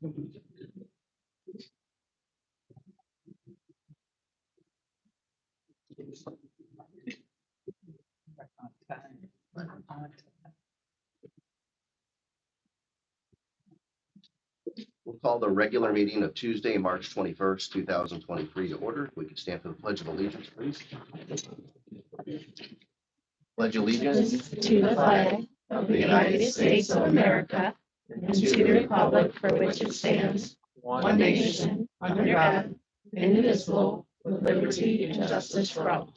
We'll call the regular meeting of Tuesday, March 21st, 2023 to order. We could stand for the Pledge of Allegiance, please. Pledge allegiance to the flag of the United States of America and to the republic for which it stands, one nation, under God, indivisible, with liberty and justice for all.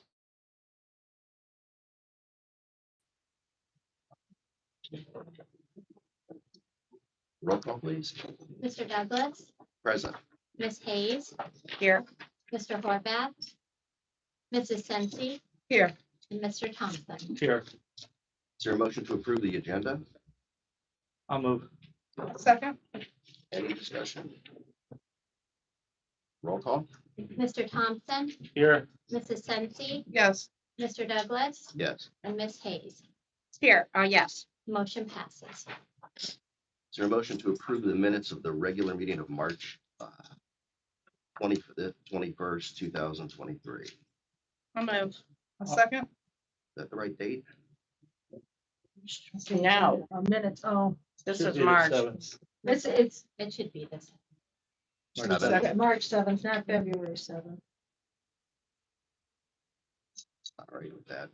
Roll call, please. Mr. Douglas, Present. Ms. Hayes, Here. Mr. Horvath, Mrs. Sensi, Here. and Mr. Thompson. Here, Is there a motion to approve the agenda? I'll move. Second. Any discussion? Roll call? Mr. Thompson, Here, Mrs. Sensi, Yes. Mr. Douglas, Yes. and Ms. Hayes. Here. Yes. Motion passes. Is there a motion to approve the minutes of the regular meeting of March 21st, 2023? Is I'll move. A second. that the right date? No. Minutes. Oh, this should is be the March. 7th. It should be this. Seven. March 7th, not February 7th. All right with that.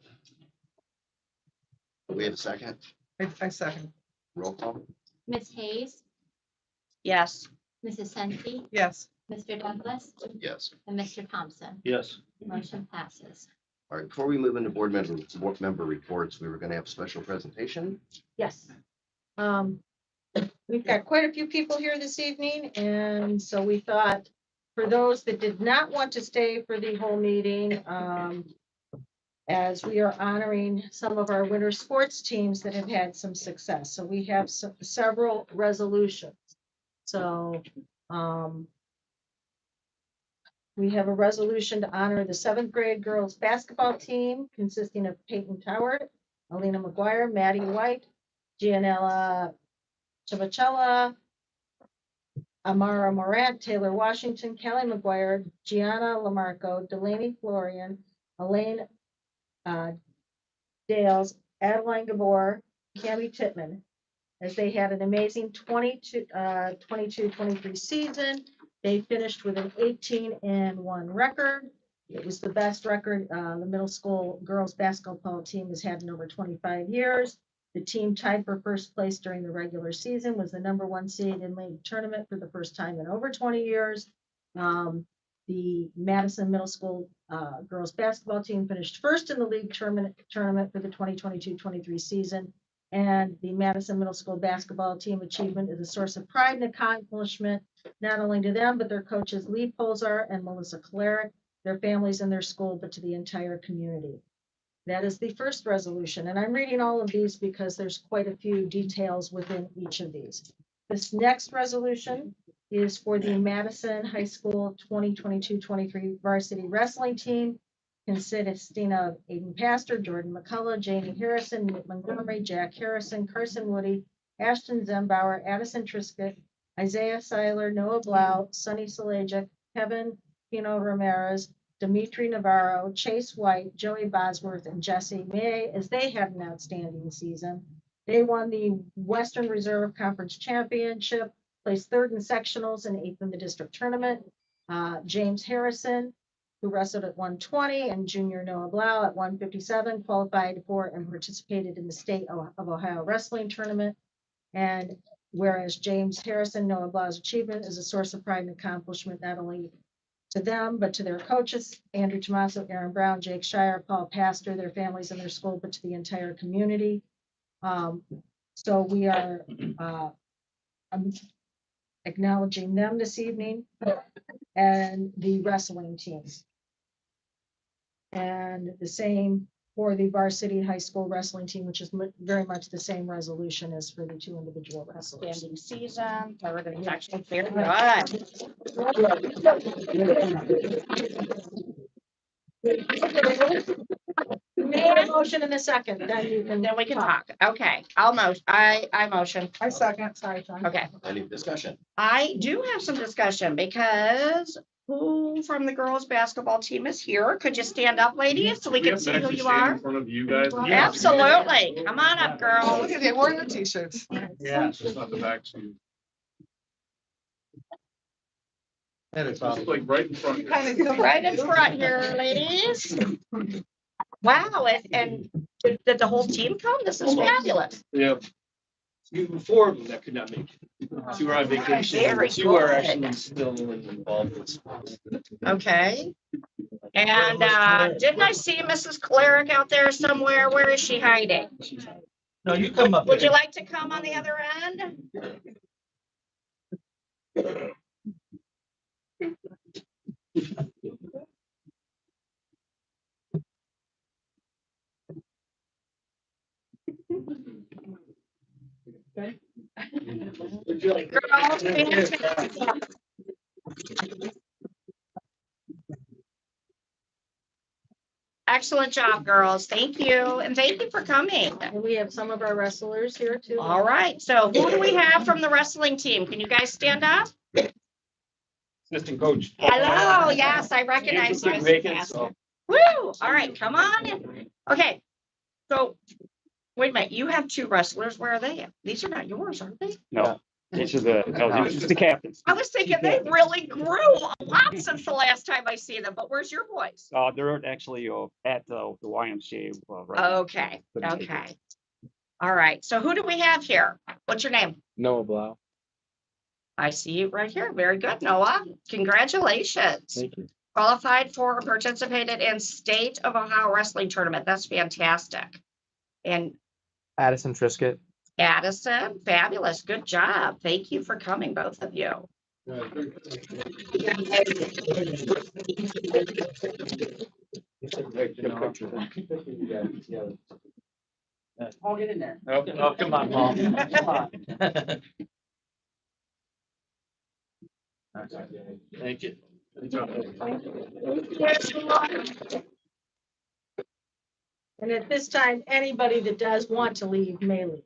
We have a second. I second. Roll call? Ms. Hayes, Yes. Mrs. Sensi, Yes. Mr. Douglas, Yes. and Mr. Thompson. Yes, Motion passes. All right, before we move into board member reports, we were going to have a special presentation. Yes. We've got quite a few people here this evening, and so we thought for those that did not want to stay for the whole meeting, as we are honoring some of our winter sports teams that have had some success. So we have several resolutions. So we have a resolution to honor the 7th grade girls basketball team consisting of Peyton Toward, Alina McGuire, Maddie White, Gianella Chavachella, Amara Morant, Taylor Washington, Kelly McGuire, Gianna Lamarco, Delaney Florian, Elaine Dales, Adeline Gabor, Cami Titman, as they had an amazing 22-23 season. They finished with an 18-1 record. It was the best record the middle school girls basketball team has had in over 25 years. The team tied for first place during the regular season, was the #1 seed in league tournament for the first time in over 20 years. The Madison Middle School girls basketball team finished first in the league tournament for the 2022-23 season. And the Madison Middle School basketball team achievement is a source of pride and accomplishment, not only to them, but their coaches Lee Polzar and Melissa Klarick, their families and their school, but to the entire community. That is the first resolution. And I'm reading all of these because there's quite a few details within each of these. This next resolution is for the Madison High School 2022-23 varsity wrestling team, consisting of Aiden Pastor, Jordan McCullough, Jamie Harrison, Nick Montgomery, Jack Harrison, Carson Woody, Ashton Zembauer, Addison Triscutt, Isaiah Seiler, Noah Blau, Sonny Salajic, Kevin Pino Ramirez, Dimitri Navarro, Chase White, Joey Bosworth, and Jesse May, as they had an outstanding season. They won the Western Reserve Conference Championship, placed 3rd in sectionals and 8th in the district tournament. James Harrison, who wrestled at 120, and junior Noah Blau at 157, qualified for and participated in the state of Ohio wrestling tournament. And whereas James Harrison, Noah Blau's achievement is a source of pride and accomplishment, not only to them, but to their coaches, Andrew Tomaso, Aaron Brown, Jake Shire, Paul Pastor, their families and their school, but to the entire community. So we are acknowledging them this evening and the wrestling teams. And the same for the varsity high school wrestling team, which is very much the same resolution as for the 2 individual wrestlers. Standing season, third and section, very good. made a motion in a second, then you can. Then we can talk. Okay, I motion. I second, sorry, John. Okay, Any discussion? I do have some discussion because who from the girls' basketball team is here? Could you stand up, ladies, so we can see who you are? In front of you guys. Absolutely. Come on up, girls. Look at they wore the t-shirts. Yeah, it's just not the back too. And it's Just like right in front. here. Right in front here, ladies. Wow, and did the whole team come? This is fabulous. Yeah. Even 4 of them that could not make it. 2 are on vacation. Very 2 are good. actually still involved in sports. Okay. And didn't I see Mrs. Cleric out there somewhere? Where is she hiding? No, you come up. Would you like to come on the other end? Girls, fantastic. Excellent job, girls. Thank you. And thank you for coming. And we have some of our wrestlers here too. All right. So who do we have from the wrestling team? Can you guys stand up? Assistant coach. Hello. Yes, I recognize you. Couldn't as make a it, pastor. so. Woo. All right. Come on in. Okay. So wait a minute. You have 2 wrestlers. Where are they at? These are not yours, are they? No, this is the captains. I was thinking they really grew a lot since the last time I see them, but where's your boys? They're actually at the YMCA. Right Okay, okay. All right, so who do we have here? What's your name? Noah Blau. I see you right here. Very good, Noah. Congratulations. Thank you. Qualified for, participated in State of Ohio Wrestling Tournament. That's fantastic. And Addison Trisket. Addison, fabulous. Good job. Thank you for coming, both of you. I'll get in there. Oh, come on, Mom. Come on. Thank you. And at this time, anybody that does want to leave may leave.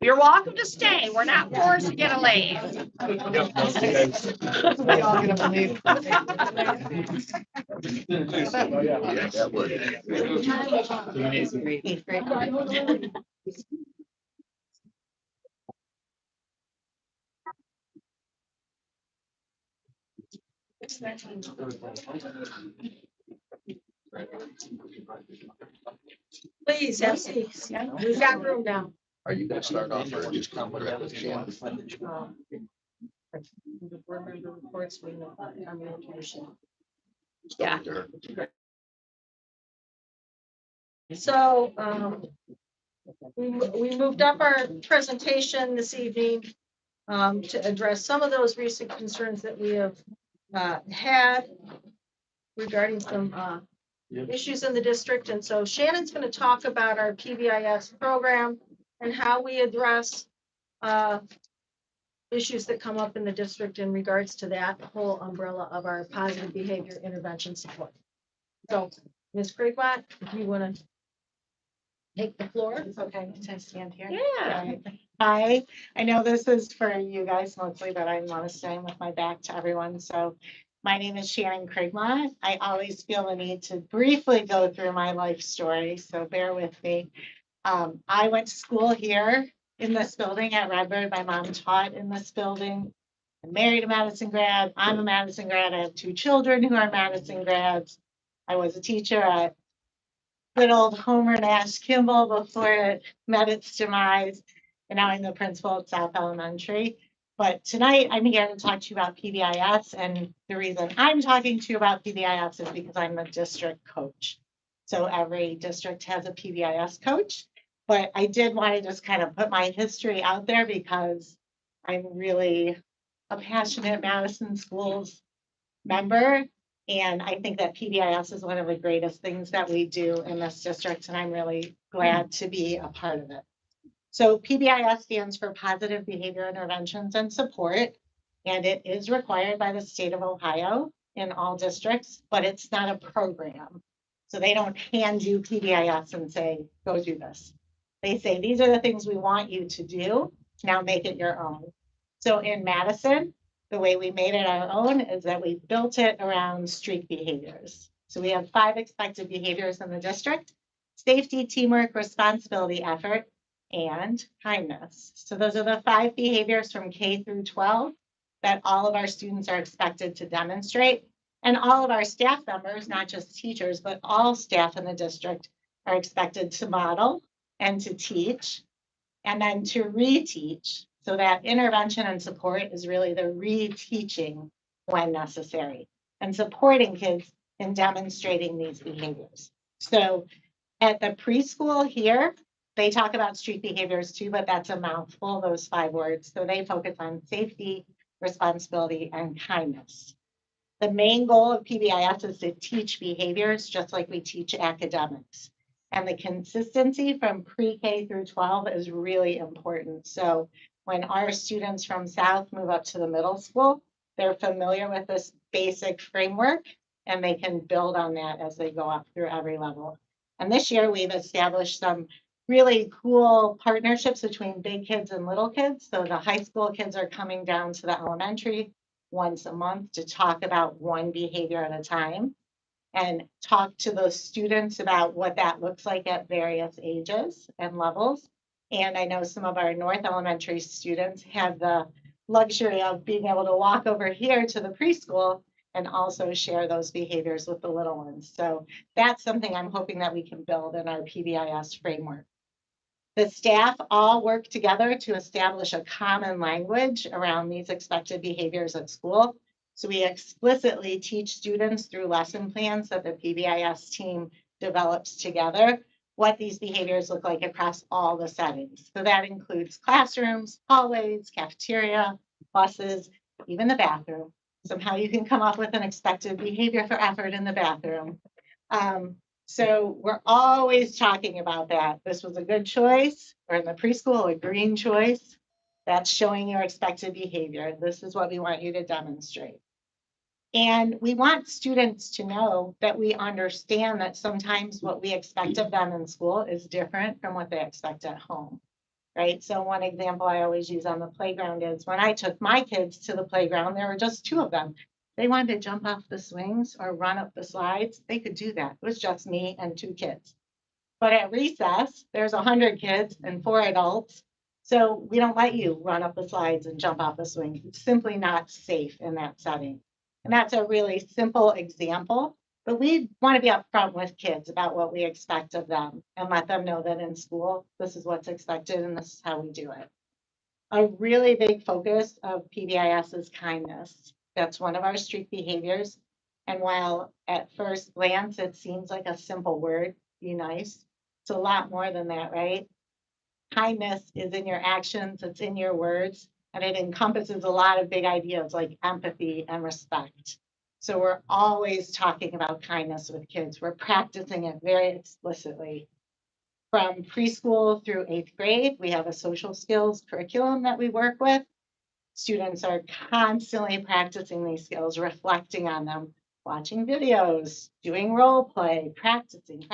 You're welcome to stay. We're not forced to get a leave. We all get to leave. Yeah, that would. Please have seats. We've got room now. Are you gonna start off or just come directly to Shannon? Board member reports, we know, on the information. Yeah. So, we moved up our presentation this evening to address some of those recent concerns that we have had regarding some issues in the district. And so Shannon's going to talk about our PBIS program and how we address issues that come up in the district in regards to that whole umbrella of our positive behavior intervention support. So, Ms. Craigmont, if you want to take the floor. It's okay to stand here. Yeah. Hi, I know this is for you guys mostly, but I want to stand with my back to everyone. So my name is Shannon Craigmont. I always feel the need to briefly go through my life story, so bear with me. I went to school here in this building at Redbird. My mom taught in this building. I'm married a Madison grad. I'm a Madison grad. I have 2 children who are Madison grads. I was a teacher at good old Homer Nash Kimball before it met its demise. And now I'm the principal at South Elementary. But tonight I'm here to talk to you about PBIS. And the reason I'm talking to you about PBIS is because I'm the district coach. So every district has a PBIS coach. But I did want to just kind of put my history out there because I'm really a passionate Madison Schools member. And I think that PBIS is one of the greatest things that we do in this district, and I'm really glad to be a part of it. So PBIS stands for Positive Behavior Interventions and Support, and it is required by the state of Ohio in all districts, but it's not a program. So they don't hand you PBIS and say, go do this. They say, these are the things we want you to do. Now make it your own. So in Madison, the way we made it our own is that we built it around street behaviors. So we have 5 expected behaviors in the district: safety, teamwork, responsibility, effort, and kindness. So those are the 5 behaviors from K through 12 that all of our students are expected to demonstrate. And all of our staff members, not just teachers, but all staff in the district, are expected to model and to teach and then to reteach. So that intervention and support is really the reteaching when necessary and supporting kids in demonstrating these behaviors. So at the preschool here, they talk about street behaviors too, but that's a mouthful, those 5 words. So they focus on safety, responsibility, and kindness. The main goal of PBIS is to teach behaviors just like we teach academics. And the consistency from pre-K through 12 is really important. So when our students from South move up to the middle school, they're familiar with this basic framework and they can build on that as they go up through every level. And this year we've established some really cool partnerships between big kids and little kids. So the high school kids are coming down to the elementary once a month to talk about one behavior at a time and talk to those students about what that looks like at various ages and levels. And I know some of our North Elementary students have the luxury of being able to walk over here to the preschool and also share those behaviors with the little ones. So that's something I'm hoping that we can build in our PBIS framework. The staff all work together to establish a common language around these expected behaviors at school. So we explicitly teach students through lesson plans that the PBIS team develops together what these behaviors look like across all the settings. So that includes classrooms, hallways, cafeteria, buses, even the bathroom. Somehow you can come up with an expected behavior for effort in the bathroom. So we're always talking about that. This was a good choice, or in the preschool, a green choice. That's showing your expected behavior. This is what we want you to demonstrate. And we want students to know that we understand that sometimes what we expect of them in school is different from what they expect at home, right? So one example I always use on the playground is when I took my kids to the playground, there were just 2 of them. They wanted to jump off the swings or run up the slides. They could do that. It was just me and 2 kids. But at recess, there's 100 kids and 4 adults. So we don't let you run up the slides and jump off the swings. It's simply not safe in that setting. And that's a really simple example, but we want to be upfront with kids about what we expect of them and let them know that in school, this is what's expected and this is how we do it. A really big focus of PBIS is kindness. That's one of our street behaviors. And while at first glance, it seems like a simple word, be nice, it's a lot more than that, right? Kindness is in your actions, it's in your words, and it encompasses a lot of big ideas like empathy and respect. So we're always talking about kindness with kids. We're practicing it very explicitly. From preschool through 8th grade, we have a social skills curriculum that we work with. Students are constantly practicing these skills, reflecting on them, watching videos, doing role play, practicing.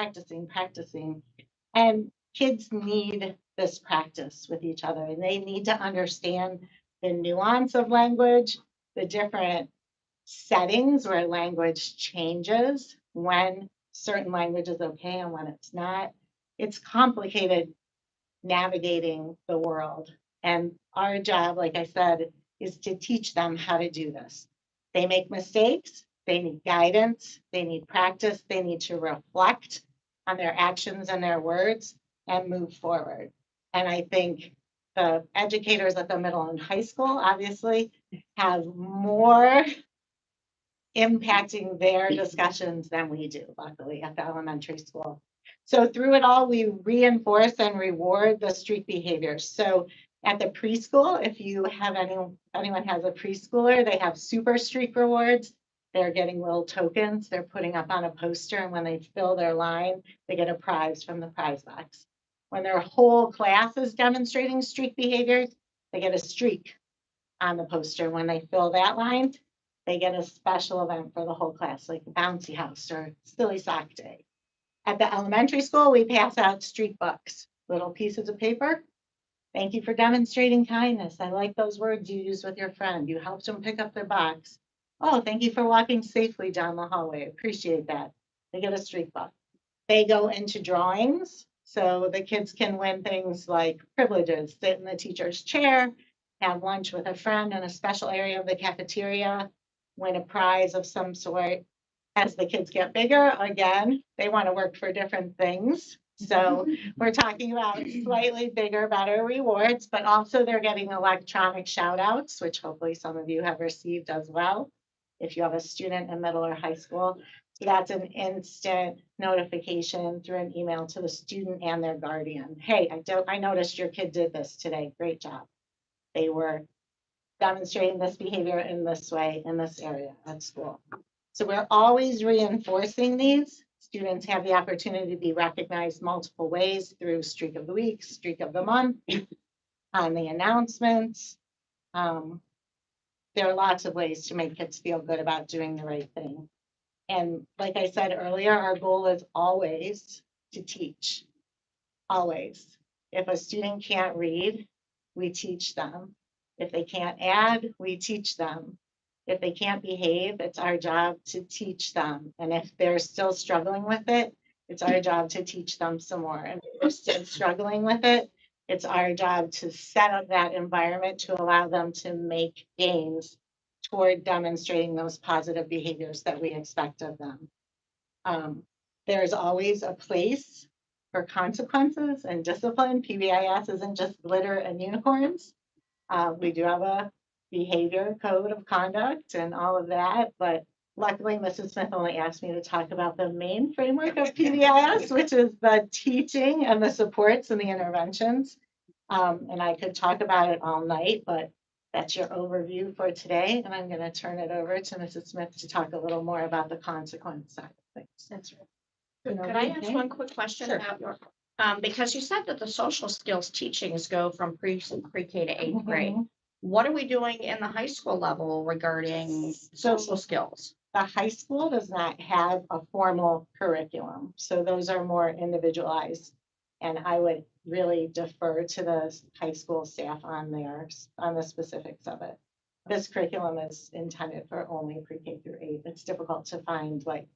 And kids need this practice with each other, and they need to understand the nuance of language, the different settings where language changes, when certain language is okay and when it's not. It's complicated navigating the world. And our job, like I said, is to teach them how to do this. They make mistakes, they need guidance, they need practice, they need to reflect on their actions and their words and move forward. And I think the educators at the middle and high school obviously have more impacting their discussions than we do, luckily, at the elementary school. So through it all, we reinforce and reward the street behaviors. So at the preschool, if you have anyone has a preschooler, they have super streak rewards. They're getting little tokens they're putting up on a poster, and when they fill their line, they get a prize from the prize box. When their whole class is demonstrating streak behaviors, they get a streak on the poster. When they fill that line, they get a special event for the whole class, like a bouncy house or silly sock day. At the elementary school, we pass out street books, little pieces of paper. Thank you for demonstrating kindness. I like those words you use with your friend. You helped them pick up their box. Oh, thank you for walking safely down the hallway. Appreciate that. They get a street book. They go into drawings. So the kids can win things like privileges, sit in the teacher's chair, have lunch with a friend in a special area of the cafeteria, win a prize of some sort. As the kids get bigger, again, they want to work for different things. So we're talking about slightly bigger, better rewards, but also they're getting electronic shout outs, which hopefully some of you have received as well. If you have a student in middle or high school, so that's an instant notification through an email to the student and their guardian. Hey, I noticed your kid did this today. Great job. They were demonstrating this behavior in this way, in this area at school. So we're always reinforcing these. Students have the opportunity to be recognized multiple ways through streak of the week, streak of the month, on the announcements. There are lots of ways to make kids feel good about doing the right thing. And like I said earlier, our goal is always to teach. Always. If a student can't read, we teach them. If they can't add, we teach them. If they can't behave, it's our job to teach them. And if they're still struggling with it, it's our job to teach them some more. And if they're still struggling with it, it's our job to set up that environment to allow them to make gains toward demonstrating those positive behaviors that we expect of them. There's always a place for consequences and discipline. PBIS isn't just glitter and unicorns. We do have a behavior code of conduct and all of that, but luckily Mrs. Smith only asked me to talk about the main framework of PBIS, which is the teaching and the supports and the interventions. And I could talk about it all night, but that's your overview for today. And I'm going to turn it over to Mrs. Smith to talk a little more about the consequence side of things. That's right. Could I ask one quick question Sure. about your, because you said that the social skills teachings go from pre-K to eighth grade. What are we doing in the high school level regarding social skills? The high school does not have a formal curriculum, so those are more individualized. And I would really defer to the high school staff on the specifics of it. This curriculum is intended for only pre-K through 8. It's difficult to find like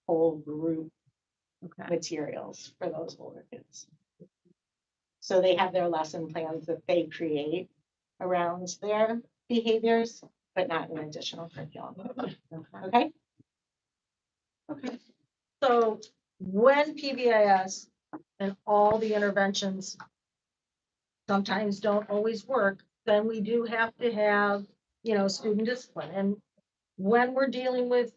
whole group materials for those older kids. So they have their lesson plans that they create around their behaviors, but not an additional curriculum. Okay. Okay. So when PBIS and all the interventions sometimes don't always work, then we do have to have, student discipline. And when we're dealing with,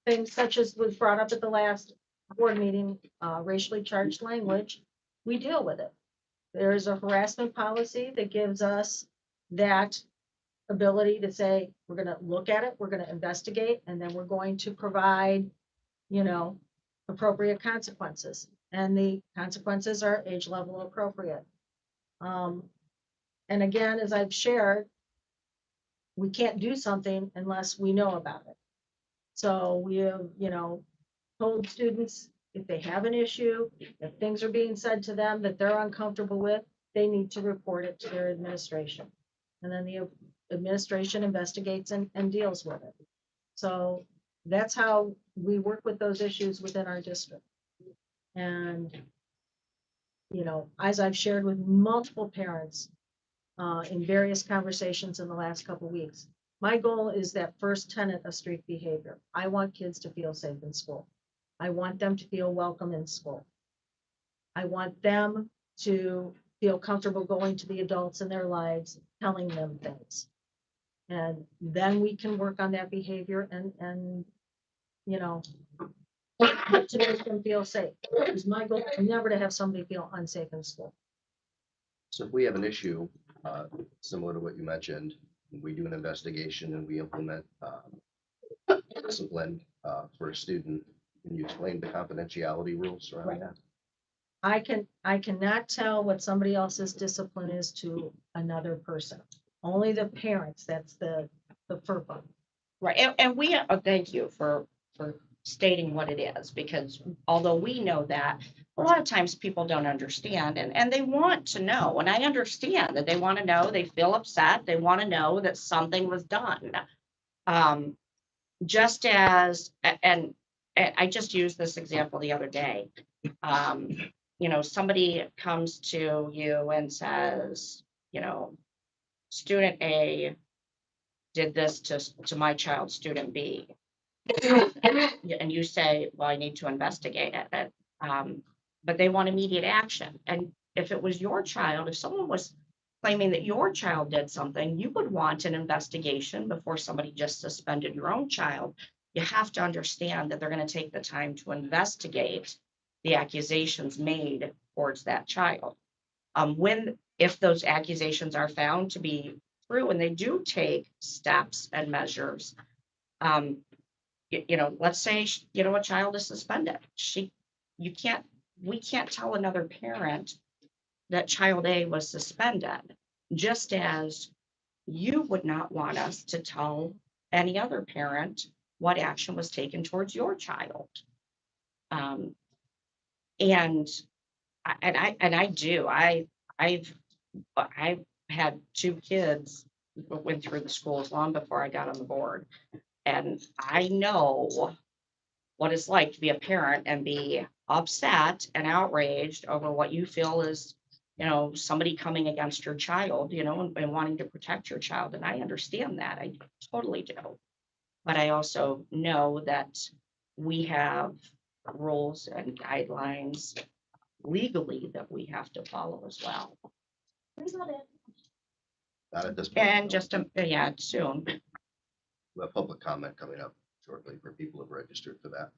things such as was brought up at the last board meeting, racially charged language, we deal with it. There is a harassment policy that gives us that ability to say, we're going to look at it, we're going to investigate, and then we're going to provide, appropriate consequences. And the consequences are age level appropriate. And again, as I've shared, we can't do something unless we know about it. So we have, told students if they have an issue, if things are being said to them that they're uncomfortable with, they need to report it to their administration. And then the administration investigates and deals with it. So that's how we work with those issues within our district. And, as I've shared with multiple parents in various conversations in the last couple of weeks, my goal is that first tenet of street behavior. I want kids to feel safe in school. I want them to feel welcome in school. I want them to feel comfortable going to the adults in their lives, telling them things. And then we can work on that behavior and to make them feel safe. Because my goal is never to have somebody feel unsafe in school. So if we have an issue, similar to what you mentioned, we do an investigation and we implement discipline for a student. Can you explain the confidentiality rules around that? I cannot tell what somebody else's discipline is to another person. Only the parents, that's the FERPA. Right, and we, thank you for stating what it is, because although we know that, a lot of times people don't understand and they want to know. And I understand that they want to know, they feel upset, they want to know that something was done. Just as, and I just used this example the other day. You know, somebody comes to you and says, you know, student A did this to my child, student B. And you say, well, I need to investigate it. But they want immediate action. And if it was your child, if someone was claiming that your child did something, you would want an investigation before somebody just suspended your own child. You have to understand that they're going to take the time to investigate the accusations made towards that child. If those accusations are found to be true and they do take steps and measures, you know, let's say, you know, a child is suspended. We can't tell another parent that child A was suspended, just as you would not want us to tell any other parent what action was taken towards your child. Um, and I do. I've had 2 kids that went through the schools long before I got on the board, and I know what it's like to be a parent and be upset and outraged over what you feel is, you know, somebody coming against your child, you know, and wanting to protect your child. And I understand that. I totally do. But I also know that we have rules and guidelines legally that we have to follow as well. Not at this point. And no. just, yeah, soon. We have public comment coming up shortly for people who have registered for that.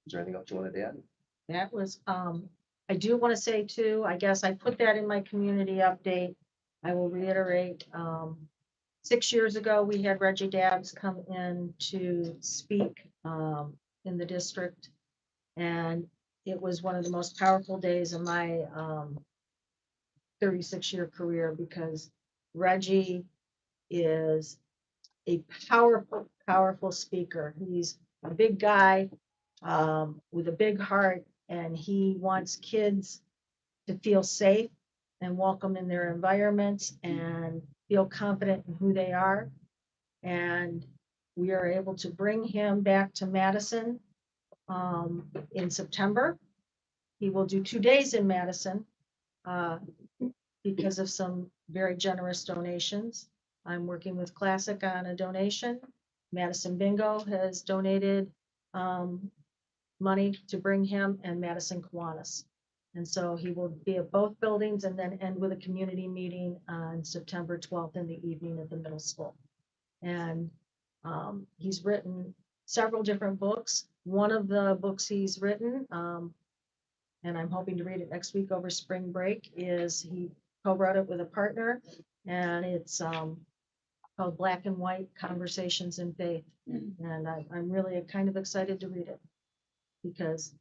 Is there anything else you wanted to add? That was, I do want to say too, I guess I put that in my community update. I will reiterate, 6 years ago, we had Reggie Dabbs come in to speak, in the district. And it was one of the most powerful days of my, 36-year career, because Reggie is a powerful, powerful speaker. He's a big guy, with a big heart, and he wants kids to feel safe and welcome in their environments and feel confident in who they are. And we are able to bring him back to Madison, in September. He will do 2 days in Madison, because of some very generous donations. I'm working with Classic on a donation. Madison Bingo has donated, money to bring him, and Madison Kiwanis. And so he will be at both buildings and then end with a community meeting on September 12th in the evening at the middle school. And he's written several different books. One of the books he's written, and I'm hoping to read it next week over spring break, is he co-wrote it with a partner, and it's called Black and White Conversations in Faith. And I'm really kind of excited to read it, because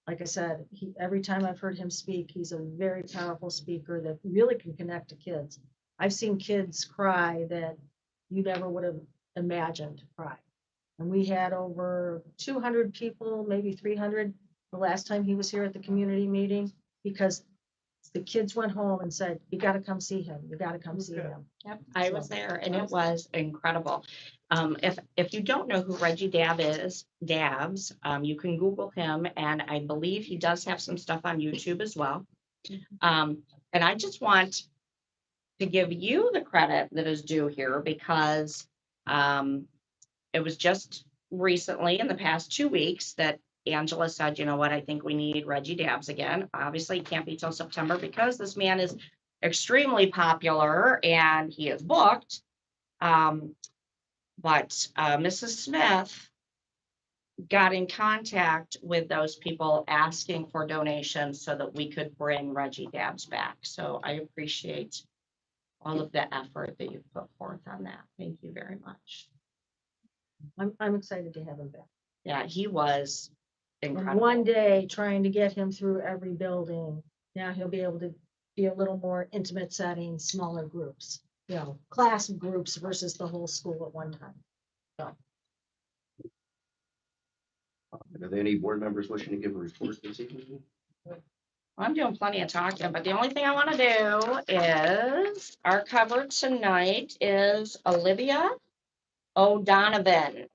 like I said, every time I've heard him speak, he's a very powerful speaker that really can connect to kids. I've seen kids cry that you never would have imagined cry. And we had over 200 people, maybe 300, the last time he was here at the community meeting, because the kids went home and said, you got to come see him. You got to come see him. Yep, I was there and it was incredible. If you don't know who Reggie Dabbs, you can Google him, and I believe he does have some stuff on YouTube as well. And I just want to give you the credit that is due here, because it was just recently, in the past 2 weeks, that Angela said, you know what, I think we need Reggie Dabbs again. Obviously, it can't be till September because this man is extremely popular and he is booked. But Mrs. Smith got in contact with those people asking for donations so that we could bring Reggie Dabbs back. So I appreciate all of the effort that you put forth on that. Thank you very much. I'm excited to have him back. Yeah, he was And incredible. one day, trying to get him through every building, now he'll be able to be a little more intimate setting, smaller groups, you know, class groups versus the whole school at one time. So Are there any board members wishing to give a report this evening? I'm doing plenty of talking, but the only thing I want to do is our cover tonight is Olivia O'Donovan.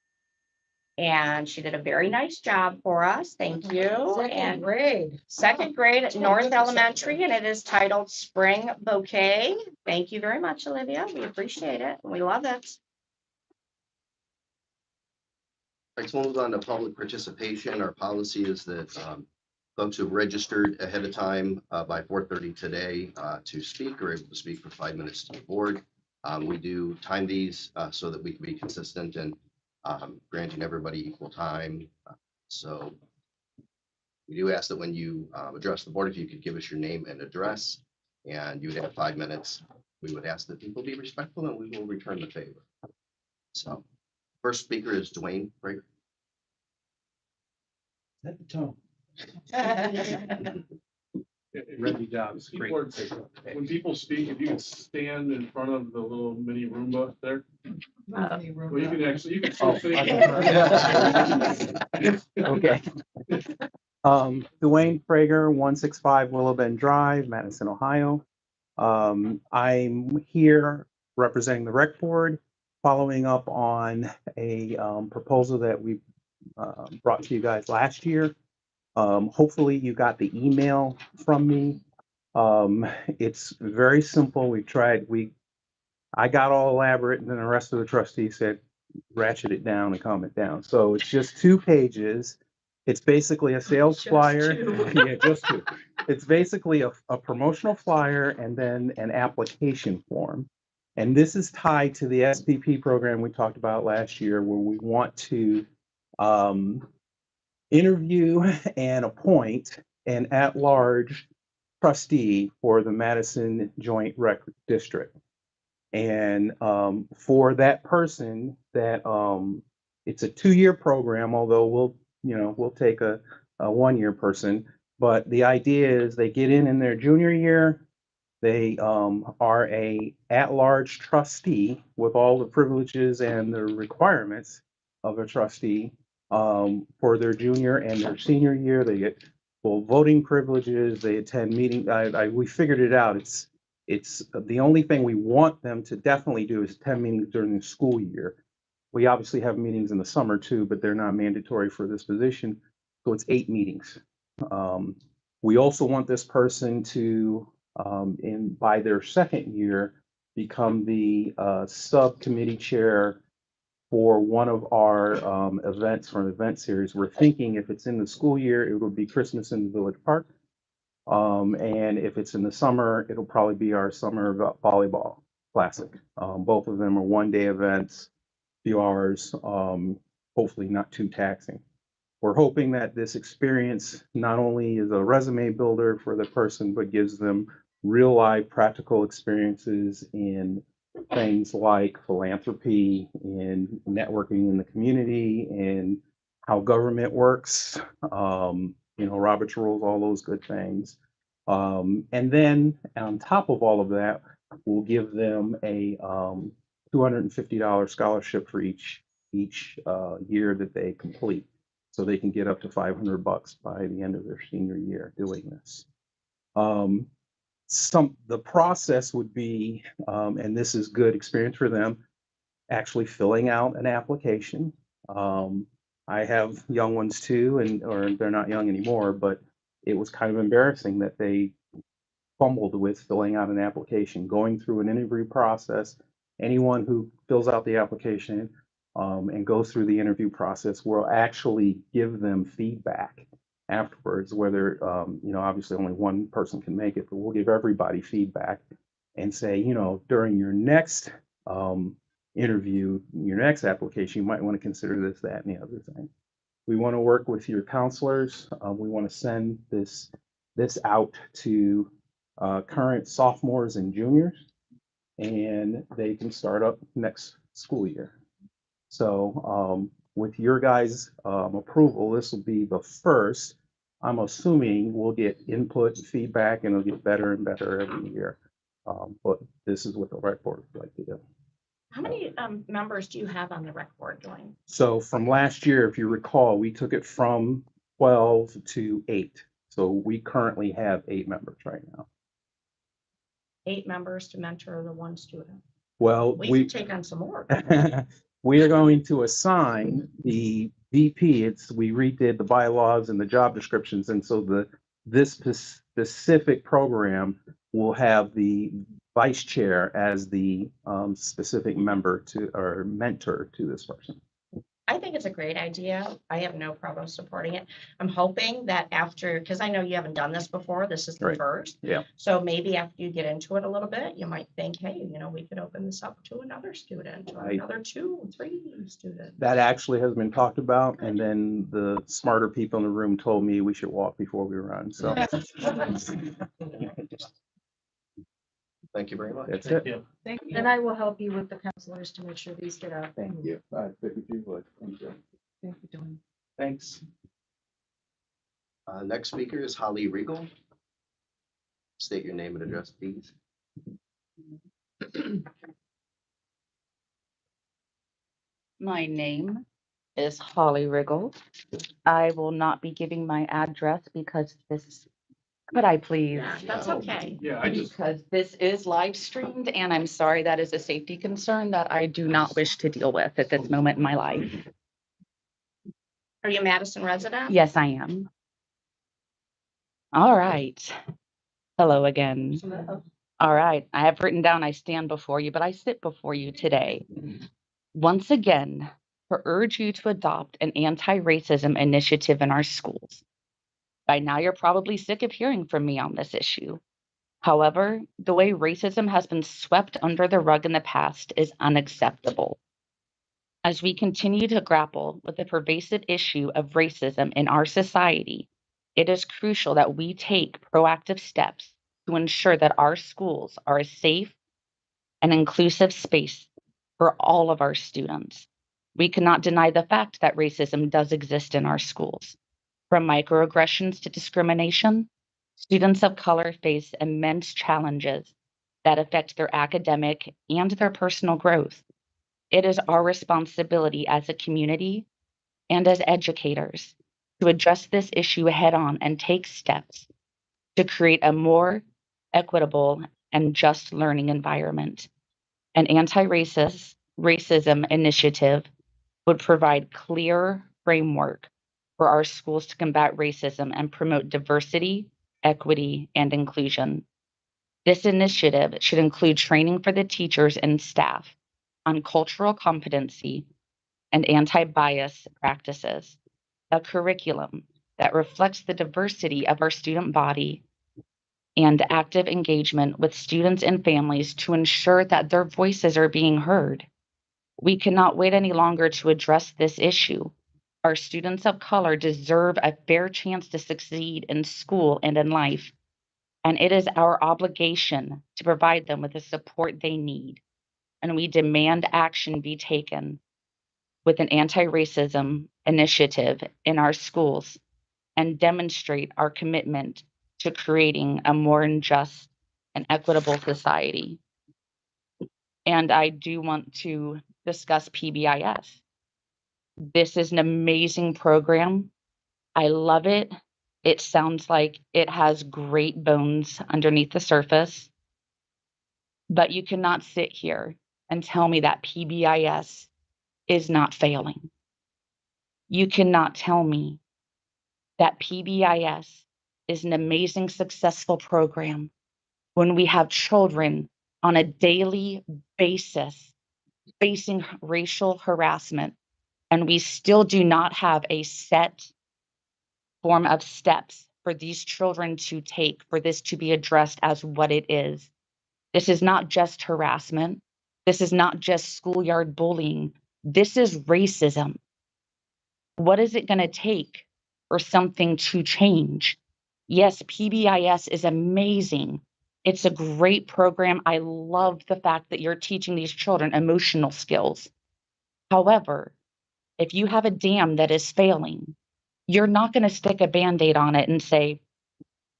And she did a very nice job for us. Thank you. Second And grade. second grade at North Elementary, and it is titled Spring Bouquet. Thank you very much, Olivia. We appreciate it. We love it. All right, so we'll move on to public participation. Our policy is that folks who have registered ahead of time by 4:30 today to speak are able to speak for 5 minutes to the board. We do time these so that we can be consistent and granting everybody equal time. So we do ask that when you address the board, if you could give us your name and address, and you would have 5 minutes. We would ask that people be respectful and we will return the favor. So first speaker is Dwayne Prager. Set the tone. Reggie Dobbs, great. When people speak, if you can stand in front of the little mini Roomba there. Well, you can actually, you can still think. Okay. Dwayne Prager, 165 Willow Bend Drive, Madison, Ohio. I'm here representing the rec board, following up on a proposal that we brought to you guys last year. Hopefully you got the email from me. It's very simple. I got all elaborate, and then the rest of the trustees said, ratchet it down and calm it down. So it's just 2 pages. It's basically a sales Just flyer. 2. Yeah, just 2. It's basically a promotional flyer and then an application form. And this is tied to the SPP program we talked about last year, where we want to interview and appoint an at-large trustee for the Madison Joint Rec District. And for that person, that it's a 2-year program, although we'll take a 1-year person. But the idea is they get in their junior year, they are a at-large trustee with all the privileges and the requirements of a trustee. For their junior and their senior year, they get full voting privileges. They attend meetings. We figured it out. It's the only thing we want them to definitely do is attend meetings during the school year. We obviously have meetings in the summer too, but they're not mandatory for this position. So it's 8 meetings. We also want this person to, by their second year, become the subcommittee chair for one of our events from event series. We're thinking if it's in the school year, it would be Christmas in the Village Park. And if it's in the summer, it'll probably be our summer volleyball classic. Both of them are 1-day events, few hours, hopefully not too taxing. We're hoping that this experience not only is a resume builder for the person, but gives them real life practical experiences in things like philanthropy and networking in the community and how government works, Robert's rules, all those good things. And then on top of all of that, we'll give them a $250 scholarship for each year that they complete. So they can get up to $500 by the end of their senior year doing this. The process would be, and this is good experience for them, actually filling out an application. I have young ones too, or they're not young anymore, but it was kind of embarrassing that they fumbled with filling out an application, going through an interview process. Anyone who fills out the application and goes through the interview process will actually give them feedback afterwards, whether, obviously only one person can make it, but we'll give everybody feedback and say, during your next interview, your next application, you might want to consider this, that, and the other thing. We want to work with your counselors. We want to send this out to current sophomores and juniors, and they can start up next school year. So with your guys' approval, this will be the first. I'm assuming we'll get input and feedback, and it'll get better and better every year. But this is what the rec board would like to do. How many members do you have on the rec board, Dwayne? So from last year, if you recall, we took it from 12 to 8. So we currently have 8 members right now. 8 members to mentor the one student. Well, We we can take on some more. we are going to assign the VP. We redid the bylaws and the job descriptions, and so this specific program will have the vice chair as the specific member to or mentor to this person. I think it's a great idea. I have no problem supporting it. I'm hoping that after, because I know you haven't done this before, this is the Right. first. Yeah. So maybe after you get into it a little bit, you might think, hey, we could open this up to another student or another 2, 3 students. That actually has been talked about, and then the smarter people in the room told me we should walk before we run. So Thank you very much. that's Thank it. you. And I will help you with the counselors to make sure these get out. Thank you. I figured you would. Thank you. Thank you, Dawn. Thanks. Next speaker is Holly Regal. State your name and address, please. My name is Holly Riggle. I will not be giving my address because could I please? Yeah, that's okay. Yeah, Because this is live streamed and I'm sorry, that is a safety concern that I do not wish to deal with at this moment in my life. Are you a Madison resident? Yes, I am. All right. Hello again. All right. I have written down I stand before you, but I sit before you today. Once again, to urge you to adopt an anti-racism initiative in our schools. By now, you're probably sick of hearing from me on this issue. However, the way racism has been swept under the rug in the past is unacceptable. As we continue to grapple with the pervasive issue of racism in our society, it is crucial that we take proactive steps to ensure that our schools are a safe and inclusive space for all of our students. We cannot deny the fact that racism does exist in our schools. From microaggressions to discrimination, students of color face immense challenges that affect their academic and their personal growth. It is our responsibility as a community and as educators to address this issue head on and take steps to create a more equitable and just learning environment. An racism initiative would provide clear framework for our schools to combat racism and promote diversity, equity, and inclusion. This initiative should include training for the teachers and staff on cultural competency and anti-bias practices, a curriculum that reflects the diversity of our student body, and active engagement with students and families to ensure that their voices are being heard. We cannot wait any longer to address this issue. Our students of color deserve a fair chance to succeed in school and in life, and it is our obligation to provide them with the support they need. And we demand action be taken with an anti-racism initiative in our schools and demonstrate our commitment to creating a more just and equitable society. And I do want to discuss PBIS. This is an amazing program. I love it. It sounds like it has great bones underneath the surface, but you cannot sit here and tell me that PBIS is not failing. You cannot tell me that PBIS is an amazing, successful program when we have children on a daily basis facing racial harassment, and we still do not have a set form of steps for these children to take for this to be addressed as what it is. This is not just harassment. This is not just schoolyard bullying. This is racism. What is it going to take for something to change? Yes, PBIS is amazing. It's a great program. I love the fact that you're teaching these children emotional skills. However, if you have a dam that is failing, you're not going to stick a Band-Aid on it and say,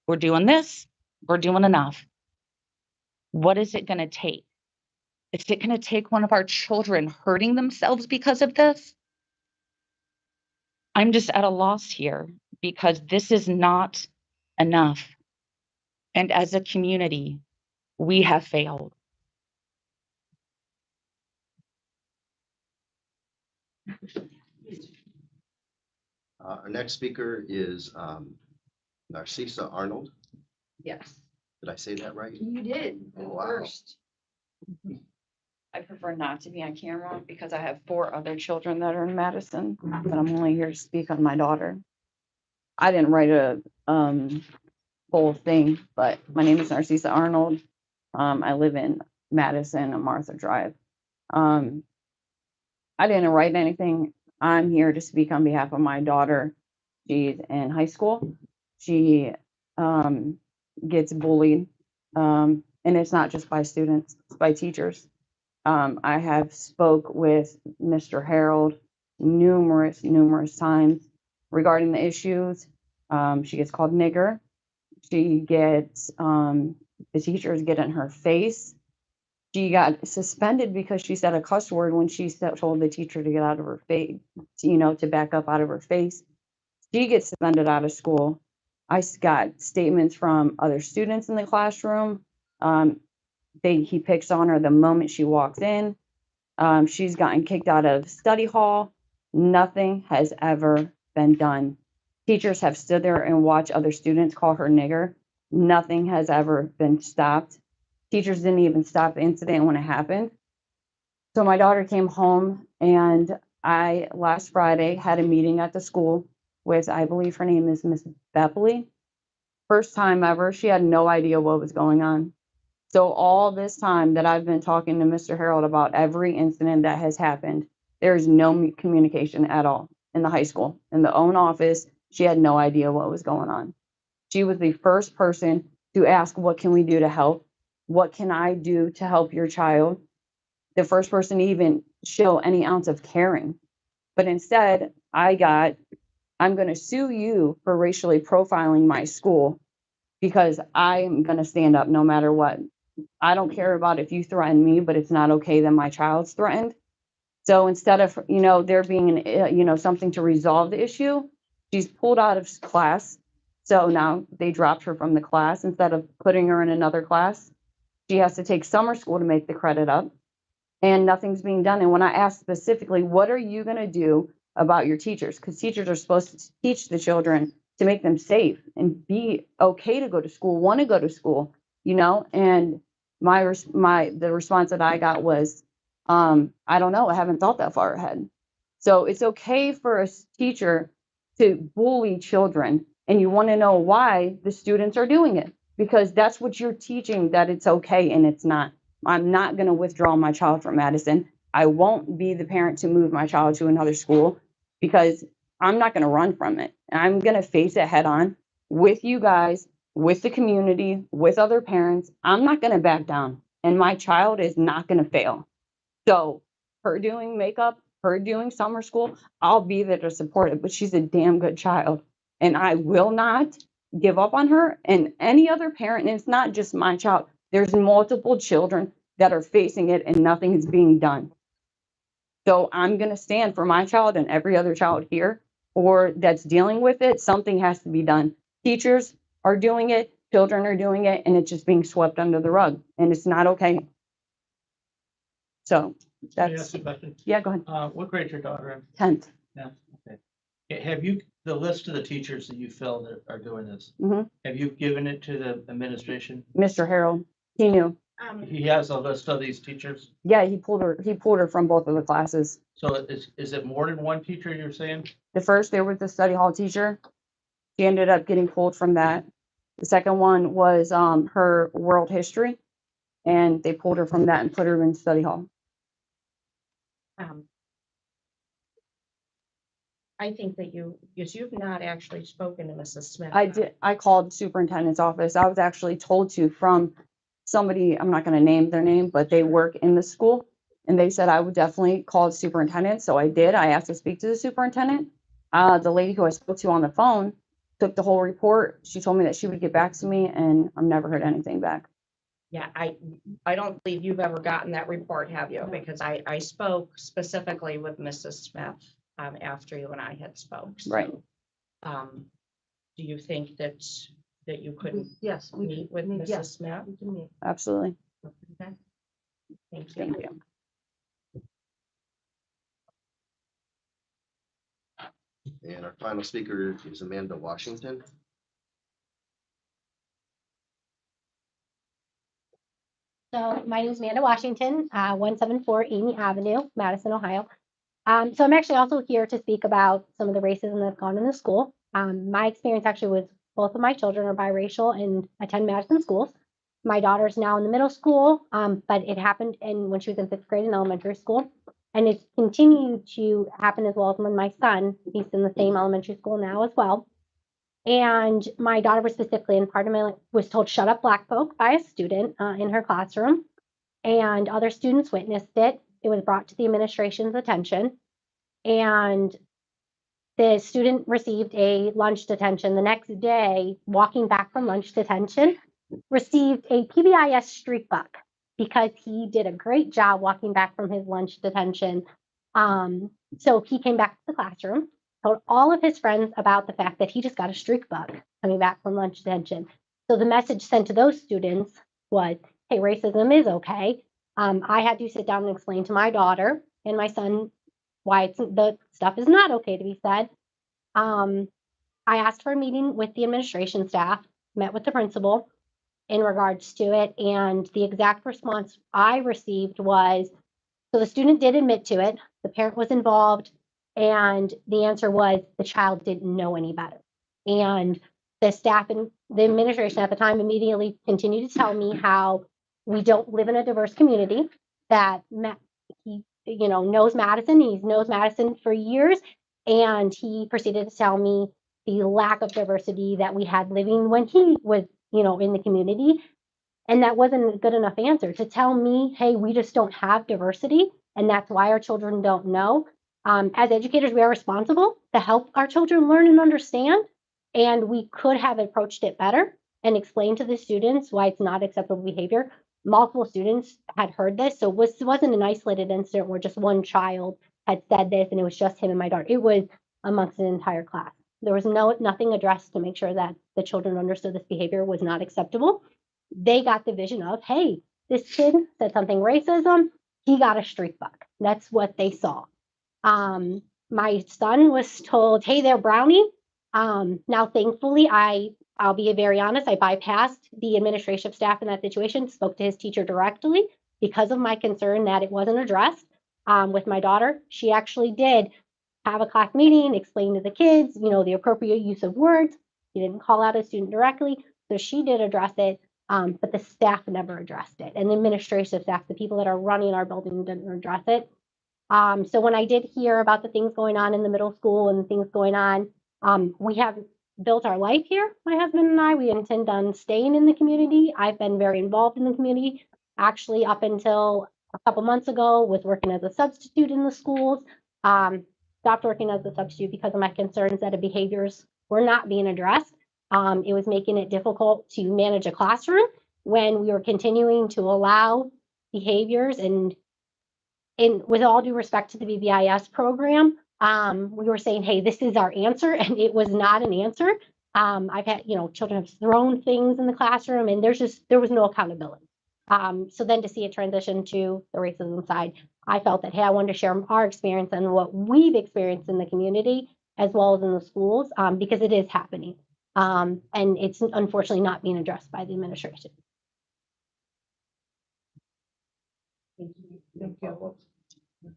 we're doing this, we're doing enough. What is it going to take? Is it going to take one of our children hurting themselves because of this? I'm just at a loss here because this is not enough. And as a community, we have failed. Our next speaker is Narcissa Arnold. Yes, Did I say that right? you did. Oh, wow. First. I prefer not to be on camera because I have 4 other children that are in Madison, but I'm only here to speak on my daughter. I didn't write a whole thing, but my name is Narcissa Arnold. I live in Madison on Martha Drive. I didn't write anything. I'm here to speak on behalf of my daughter. She's in high school. She gets bullied, and it's not just by students, it's by teachers. I have spoke with Mr. Harold numerous times regarding the issues. She gets called nigger. She gets, the teachers get in her face. She got suspended because she said a cuss word when she told the teacher to get out of her face, to back up out of her face. She gets suspended out of school. Got statements from other students in the classroom. He picks on her the moment she walks in. She's gotten kicked out of study hall. Nothing has ever been done. Teachers have stood there and watched other students call her nigger. Nothing has ever been stopped. Teachers didn't even stop the incident when it happened. So my daughter came home and I, last Friday, had a meeting at the school with, I believe her name is Miss Bepley. First time ever, she had no idea what was going on. So all this time that I've been talking to Mr. Harold about every incident that has happened, there's no communication at all in the high school. In the own office, she had no idea what was going on. She was the first person to ask, what can we do to help? What can I do to help your child? The first person to even show any ounce of caring. But instead, I'm going to sue you for racially profiling my school because I'm going to stand up no matter what. I don't care about if you threaten me, but it's not okay that my child's threatened. So instead of, there being something to resolve the issue, she's pulled out of class. So now they dropped her from the class instead of putting her in another class. She has to take summer school to make the credit up, and nothing's being done. And when I asked specifically, what are you going to do about your teachers? Because teachers are supposed to teach the children to make them safe and be okay to go to school, want to go to school, and the response that I got was, I don't know. I haven't thought that far ahead. So it's okay for a teacher to bully children, and you want to know why the students are doing it, because that's what you're teaching, that it's okay and it's not. I'm not going to withdraw my child from Madison. I won't be the parent to move my child to another school because I'm not going to run from it. I'm going to face it head on with you guys, with the community, with other parents. I'm not going to back down, and my child is not going to fail. So her doing makeup, her doing summer school, I'll be there to support it, but she's a damn good child, and I will not give up on her and any other parent. And it's not just my child. There's multiple children that are facing it and nothing is being done. So I'm going to stand for my child and every other child here or that's dealing with it. Something has to be done. Teachers are doing it, children are doing it, and it's just being swept under the rug, and it's not okay. So Can I ask that's, you a question? yeah, go ahead. What grade is your daughter in? 10th. Yeah, okay. Have you, the list of the teachers that you feel that are doing this, Mhm. have you given it to the administration? Mr. Harold, he knew. He has a list of these teachers, Yeah, he pulled her from both of the classes. so is it more than one teacher you're saying? The first, there was the study hall teacher. She ended up getting pulled from that. The second one was her world history, and they pulled her from that and put her in study hall. I think that because you've not actually spoken to Mrs. Smith. I did. I called superintendent's office. I was actually told to from somebody, I'm not going to name their name, but they work in the school, and they said I would definitely call the superintendent. So I did. I asked to speak to the superintendent. The lady who I spoke to on the phone took the whole report. She told me that she would get back to me, and I've never heard anything back. Yeah, I don't believe you've ever gotten that report, have you? Because I spoke specifically with Mrs. Smith, after you and I had spoke. So, Right. Do you think that you could Yes, we meet with meet, Mrs. yes. Smith? we can meet. Absolutely. Okay. Thank you. Thank you. And our final speaker is Amanda Washington. So my name is Amanda Washington, 174 Amy Avenue, Madison, Ohio. So I'm actually also here to speak about some of the racism that's gone in the school. My experience actually was both of my children are biracial and attend Madison schools. My daughter's now in the middle school, but it happened when she was in 5th grade in elementary school. And it's continued to happen as well as when my son, he's in the same elementary school now as well. And my daughter was specifically in part of my was told shut up black folk by a student in her classroom, and other students witnessed it. It was brought to the administration's attention, and the student received a lunch detention. The next day, walking back from lunch detention, received a PBIS street buck because he did a great job walking back from his lunch detention. So he came back to the classroom, told all of his friends about the fact that he just got a streak bug coming back from lunch detention. So the message sent to those students was, hey, racism is okay. I had to sit down and explain to my daughter and my son why the stuff is not okay to be said. I asked for a meeting with the administration staff, met with the principal in regards to it, and the exact response I received was, so the student did admit to it, the parent was involved, and the answer was the child didn't know any better. And the staff and the administration at the time immediately continued to tell me how we don't live in a diverse community, that he knows Madison, he's knows Madison for years, and he proceeded to tell me the lack of diversity that we had living when he was in the community. And that wasn't a good enough answer to tell me, hey, we just don't have diversity, and that's why our children don't know. As educators, we are responsible to help our children learn and understand, and we could have approached it better and explained to the students why it's not acceptable behavior. Multiple students had heard this, so it wasn't an isolated incident where just one child had said this and it was just him and my daughter. It was amongst an entire class. There was nothing addressed to make sure that the children understood this behavior was not acceptable. They got the vision of, hey, this kid said something racism, he got a street bug. That's what they saw. My son was told, hey there, Brownie. Now, thankfully, I'll be very honest, I bypassed the administrative staff in that situation, spoke to his teacher directly because of my concern that it wasn't addressed. With my daughter, she actually did have a class meeting, explain to the kids, the appropriate use of words. She didn't call out a student directly, so she did address it. But the staff never addressed it, and the administrative staff, the people that are running our building, didn't address it. So when I did hear about the things going on in the middle school and things going on, we have built our life here, my husband and I. We intend on staying in the community. I've been very involved in the community, actually up until a couple months ago, was working as a substitute in the schools. Stopped working as a substitute because of my concerns that the behaviors were not being addressed. It was making it difficult to manage a classroom when we were continuing to allow behaviors, and with all due respect to the BBIS program, we were saying, hey, this is our answer, and it was not an answer. I've had, children have thrown things in the classroom, and there was no accountability. So then to see it transition to the racism side, I felt that, hey, I wanted to share our experience and what we've experienced in the community as well as in the schools, because it is happening. And it's unfortunately not being addressed by the administration. Thank you.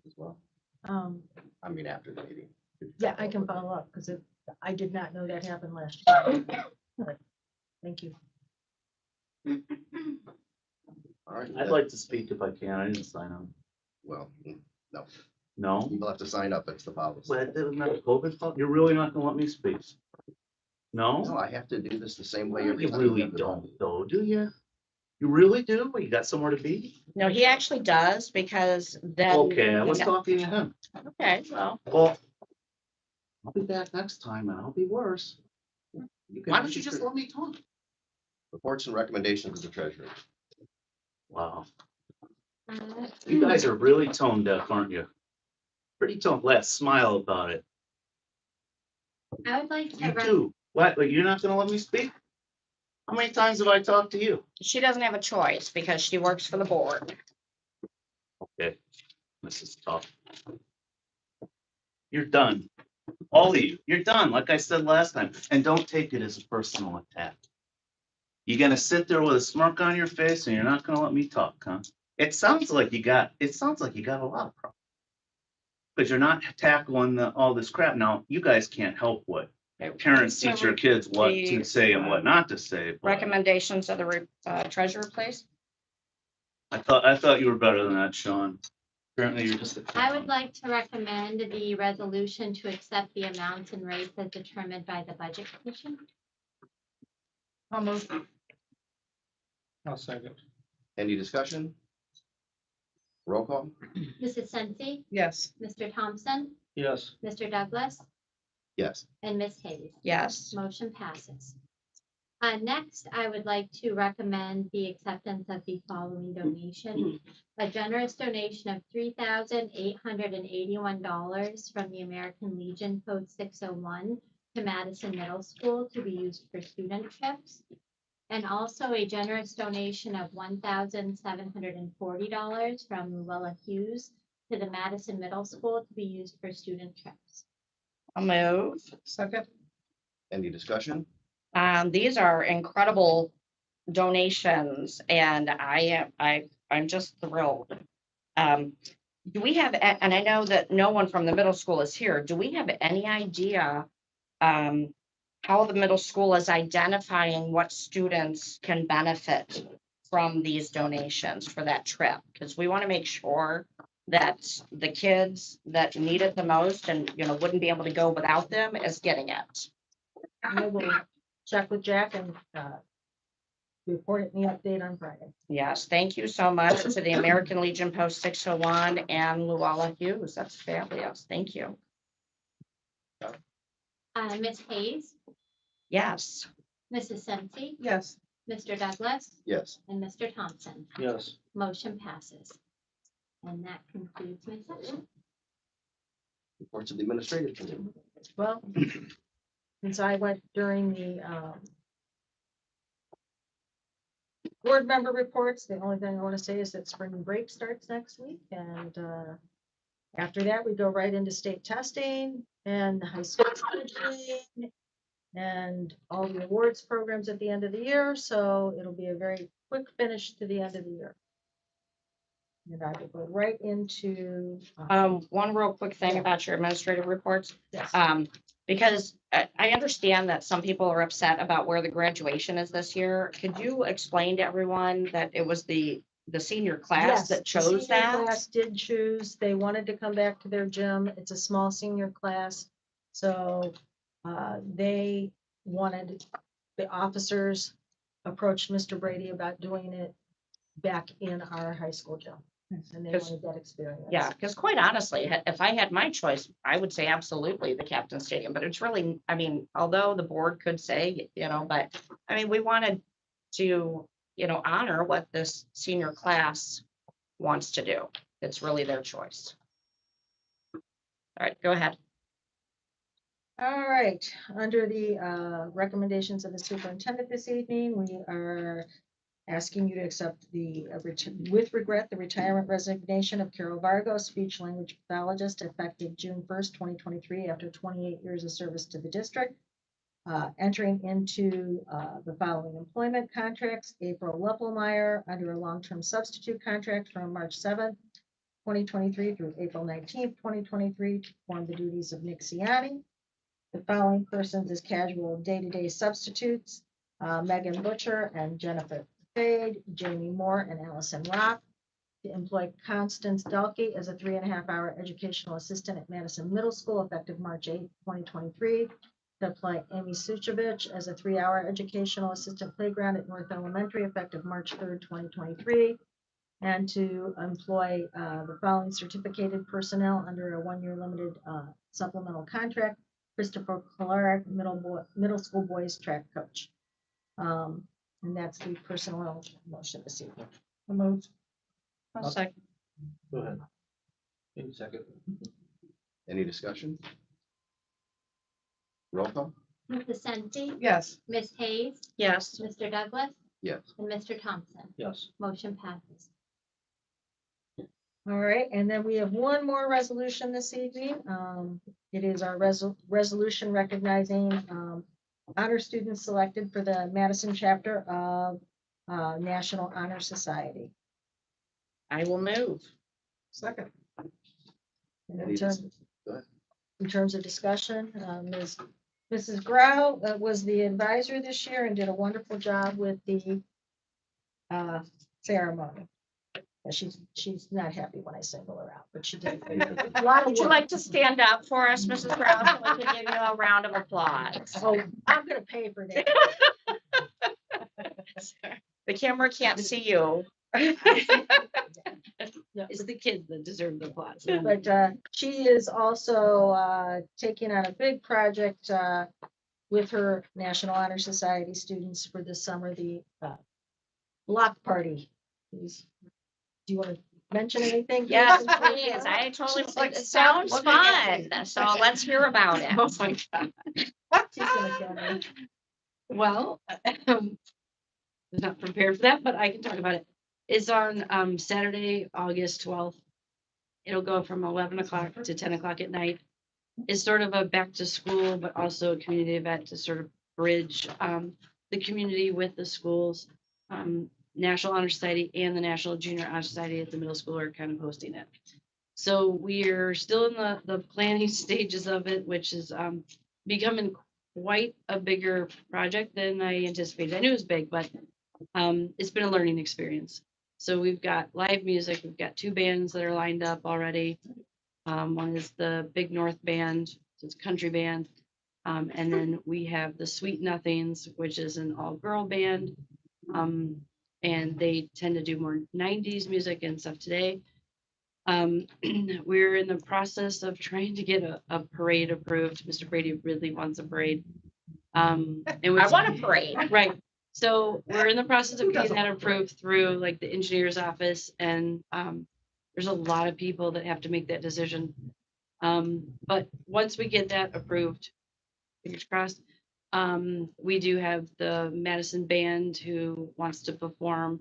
As well. I mean, after the meeting. Yeah, I can follow up because I did not know that happened last year. But thank you. All right. I'd like to speak if I can. I didn't sign up. Well, no, No? you'll have to sign up. It's the policy. But isn't that a COVID fault? You're really not gonna let me speak? No, No? I have to do this the same way. every You time really have the don't meeting. though, do you? You really do? You got somewhere to be? No, he actually does, because then. Okay, I was talking to him. Okay, well, Well, I'll be back next time and I'll be worse. You can Why don't you just just let me talk? reports and recommendations of the treasurer. Wow. Uh, You guys are really tone deaf, aren't you? Pretty tone, let's smile about it. I would like to, You too. What, like, you're not gonna let me speak? How many times have I talked to you? She doesn't have a choice because she works for the board. Okay, this is tough. You're done. All of you, you're done, like I said last time, and don't take it as a personal attack. You're gonna sit there with a smirk on your face and you're not gonna let me talk, huh? It sounds like you got a lot of problems. Because you're not tackling all this crap. Now, you guys can't help what parents teach your kids what to say and what not to say. But Recommendations of the treasurer, please. I thought you were better than that, Sean. Apparently you're just a I would clown. like to recommend the resolution to accept the amounts and rates as determined by the budget commission. I'll move. I'll second. Any discussion? Roll call? Mrs. Sensi, Yes. Mr. Thompson, Yes. Mr. Douglas, Yes. and Ms. Hayes. Yes. Motion passes. Next, I would like to recommend the acceptance of the following donation. A generous donation of $3,881 from the American Legion Code 601 to Madison Middle School to be used for student trips. And also a generous donation of $1,740 from Luella Hughes to the Madison Middle School to be used for student trips. I'll move. Second. Any discussion? These are incredible donations and I'm just thrilled. Do we have, and I know that no one from the middle school is here, do we have any idea how the middle school is identifying what students can benefit from these donations for that trip? Because we want to make sure that the kids that need it the most and, wouldn't be able to go without them is getting it. I will check with Jack and report it in the update on Friday. Yes, thank you so much to the American Legion Post 601 and Luella Hughes. That's fabulous. Thank you. Ms. Hayes, Yes. Mrs. Sensi, Yes. Mr. Douglas, Yes. and Mr. Thompson. Yes. Motion passes. And that concludes my section. Reports of the administrative committee. Well, since I went during the board member reports, the only thing I want to say is that spring break starts next week, and after that, we go right into state testing and high school scheduling and all the awards programs at the end of the year, so it'll be a very quick finish to the end of the year. And I will go right into One real quick thing about your administrative reports. yes. Because I understand that some people are upset about where the graduation is this year. Could you explain to everyone that it was the senior class Yes, that the chose senior that? class did choose, they wanted to come back to their gym. It's a small senior class. So they wanted, the officers approached Mr. Brady about doing it back in our high school gym. And they Because- wanted that experience. Yeah, because quite honestly, if I had my choice, I would say absolutely the Captain Stadium, but it's really, although the board could say, but we wanted to, honor what this senior class wants to do. It's really their choice. All right, go ahead. All right, under the recommendations of the superintendent this evening, we are asking you to accept with regret, the retirement resignation of Carol Vargo, speech language pathologist, effective June 1st, 2023, after 28 years of service to the district. Entering into the following employment contracts: April Leppelmeyer under a long-term substitute contract from March 7th, 2023 through April 19th, 2023 to perform the duties of Nick Ciani. The following persons as casual day-to-day substitutes: Megan Butcher and Jennifer Fade, Jamie Moore and Allison Rock. To employ Constance Delkey as a 3.5-hour educational assistant at Madison Middle School effective March 8th, 2023. To employ Amy Suchovich as a 3-hour educational assistant playground at North Elementary effective March 3rd, 2023. And to employ the following certificated personnel under a 1-year limited supplemental contract: Christopher Clark, middle school boys track coach. And that's the personnel motion this evening. Moved. I'll second. Go ahead. Any second. Any discussion? Roll call? Ms. Sensi, Yes. Ms. Hayes, Yes. Mr. Douglas, Yes. and Mr. Thompson. Yes. Motion passes. All right, and then we have one more resolution this evening. It is our resolution recognizing honor students selected for the Madison chapter of National Honor Society. I will move. Second. Any In terms, dis- go ahead. in terms of discussion, Mrs. Grau was the advisor this year and did a wonderful job with the ceremony. She's not happy when I single her out, but she did. A lot of Would you work. like to stand up for us, Mrs. Brown, so we can give you a round of applause? Oh, I'm gonna pay for that. The camera can't see you. Yeah, It's the kids that deserve the applause. but she is also taking on a big project with her National Honor Society students for this summer, the block party. Do you want to mention anything? Yes, please. I totally, it sounds fun. So let's hear about it. Oh my God. She's gonna kill me. Well, was not prepared for that, but I can talk about it. It's on Saturday, August 12th. It'll go from 11 o'clock to 10 o'clock at night. It's sort of a back to school, but also a community event to sort of bridge the community with the schools. National Honor Society and the National Junior Honor Society at the middle school are kind of hosting it. So we're still in the planning stages of it, which is becoming quite a bigger project than I anticipated. I knew it was big, but it's been a learning experience. So we've got live music. We've got 2 bands that are lined up already. One is the Big North Band, so it's a country band. And then we have the Sweet Nothings, which is an all-girl band. And they tend to do more 90s music and stuff today. We're in the process of trying to get a parade approved. Mr. Brady really wants a parade. And I which- want a parade. Right. So we're in the process of getting that approved through like the engineer's office, and there's a lot of people that have to make that decision. But once we get that approved, fingers crossed, we do have the Madison band who wants to perform.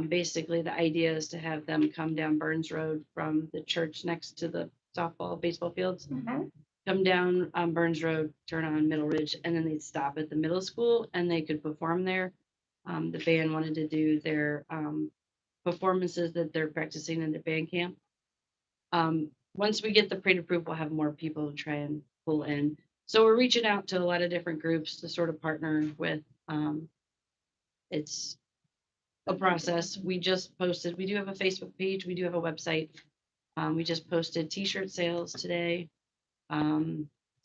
Basically, the idea is to have them come down Burns Road from the church next to the softball, baseball fields. Come down Burns Road, turn on Middle Ridge, and then they'd stop at the middle school and they could perform there. The band wanted to do their performances that they're practicing in their band camp. Once we get the parade approved, we'll have more people to try and pull in. So we're reaching out to a lot of different groups to sort of partner with. It's a process. We just posted, we do have a Facebook page, we do have a website. We just posted t-shirt sales today.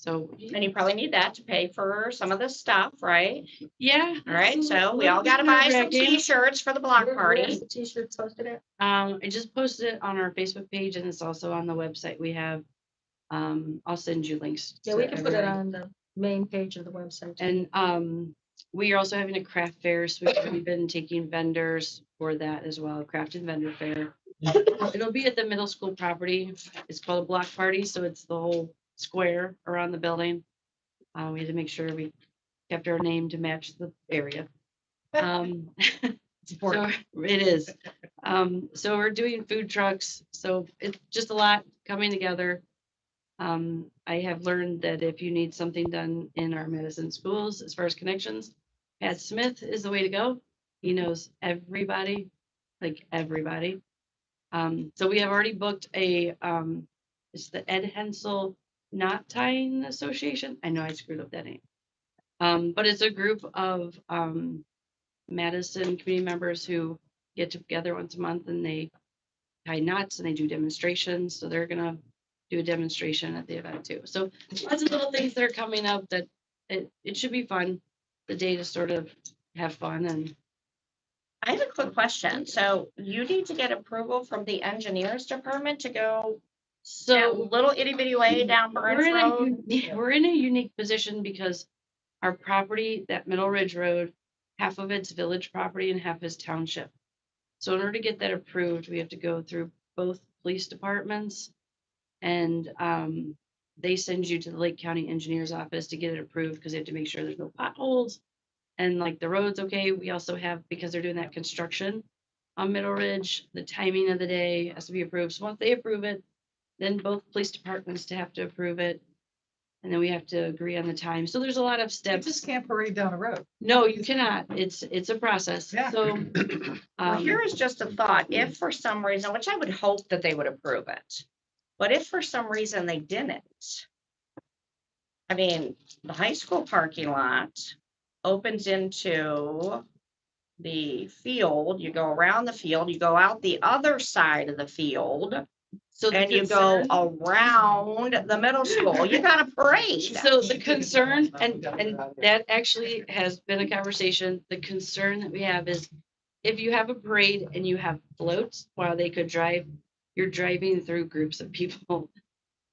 So And you probably need that to pay for some of this stuff, right? yeah. All right, so we all gotta buy some t-shirts for the block Where's party. the t-shirts posted at? I just posted it on our Facebook page and it's also on the website we have. I'll send you links. Yeah, to we can put it everybody. on the main page of the website. too. And we are also having a craft fair, so we've been taking vendors for that as well, craft and vendor fair. It'll be at the middle school property. It's called a block party, so it's the whole square around the building. We had to make sure we kept our name to match the area. So it is. So we're doing food trucks, so it's just a lot coming together. I have learned that if you need something done in our Madison schools, as far as connections, Pat Smith is the way to go. He knows everybody, like everybody. So we have already booked it's the Ed Hensel Knot Tying Association. I know I screwed up that name. But it's a group of Madison community members who get together once a month and they tie knots and they do demonstrations. So they're gonna do a demonstration at the event too. So lots of little things that are coming up that it should be fun. The day to sort of have fun and I have a quick question. So you need to get approval from the engineers department to go so that little itty bitty way down Burns Road? we're in a unique position because our property, that Middle Ridge Road, half of it's village property and half is township. So in order to get that approved, we have to go through both police departments. And they send you to the Lake County Engineer's Office to get it approved because they have to make sure there's no potholes. And like the road's okay. We also have, because they're doing that construction on Middle Ridge, the timing of the day has to be approved. So once they approve it, then both police departments have to approve it. And then we have to agree on the time. So there's a lot of You steps. just can't parade down a road. No, you cannot. It's a process. Yeah. So Well, here is just a thought, if for some reason, which I would hope that they would approve it, but if for some reason they didn't, I mean, the high school parking lot opens into the field, you go around the field, you go out the other side of the field, so the and you go concern- around the middle school, you got a parade. So the concern, and that actually has been a conversation, the concern that we have is if you have a parade and you have floats while they could drive, you're driving through groups of people.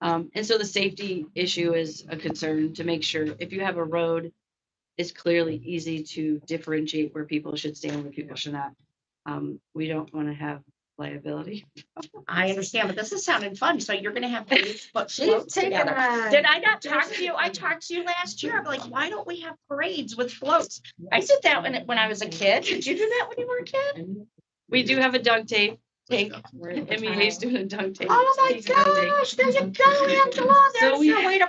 And so the safety issue is a concern to make sure if you have a road, it's clearly easy to differentiate where people should stand, where people should not. We don't want to have liability. I understand, but this is sounding fun, so you're gonna have police put She's floats taking together. on. Did I not talk to you? I talked to you last year. I'm like, why don't we have parades with floats? I did that when I was a kid. Did you do that when you were a kid? We do have a dunk tape. MEA's doing a dunk tape. Oh my Speaking of dunk gosh, there you go, Angela. So There's we- your way to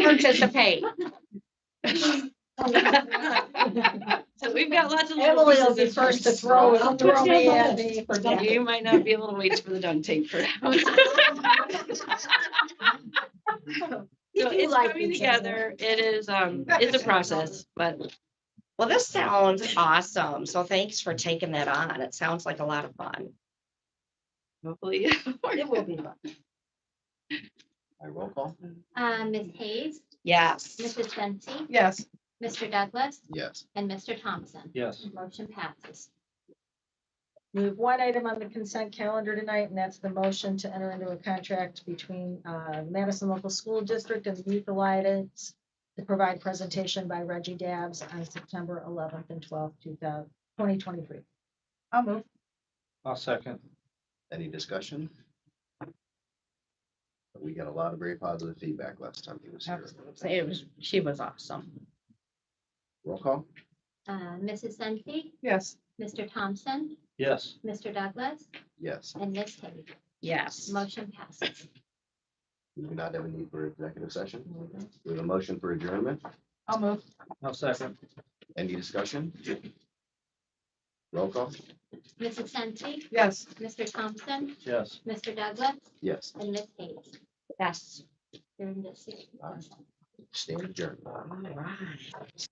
participate. So we've got lots of little Emily will be pieces. first to throw it, throw me at me. You might not be able to wait for the dunk tape for now. So it's like coming each other. together. It is, it's a process, but Well, this sounds awesome. So thanks for taking that on. It sounds like a lot of fun. hopefully. It will be fun. By roll call? Ms. Hayes, Yes. Mrs. Sensi, Yes. Mr. Douglas, Yes. and Mr. Thompson. Yes. Motion passes. We have one item on the consent calendar tonight, and that's the motion to enter into a contract between Madison Local School District and the Youth Alliance to provide presentation by Reggie Dabbs on September 11th and 12th, 2023. I'll move. I'll second. Any discussion? We got a lot of very positive feedback last time he was here. She was awesome. Roll call? Mrs. Sensi, Yes. Mr. Thompson, Yes. Mr. Douglas, Yes. and Ms. Hayes. Yes. Motion passes. We do not have a need for executive session. We have a motion for adjournment. I'll move. I'll second. Any discussion? Roll call? Mrs. Sensi, Yes. Mr. Thompson, Yes. Mr. Douglas, Yes. and Ms. Hayes. Yes. During this. Stand adjourned. All right.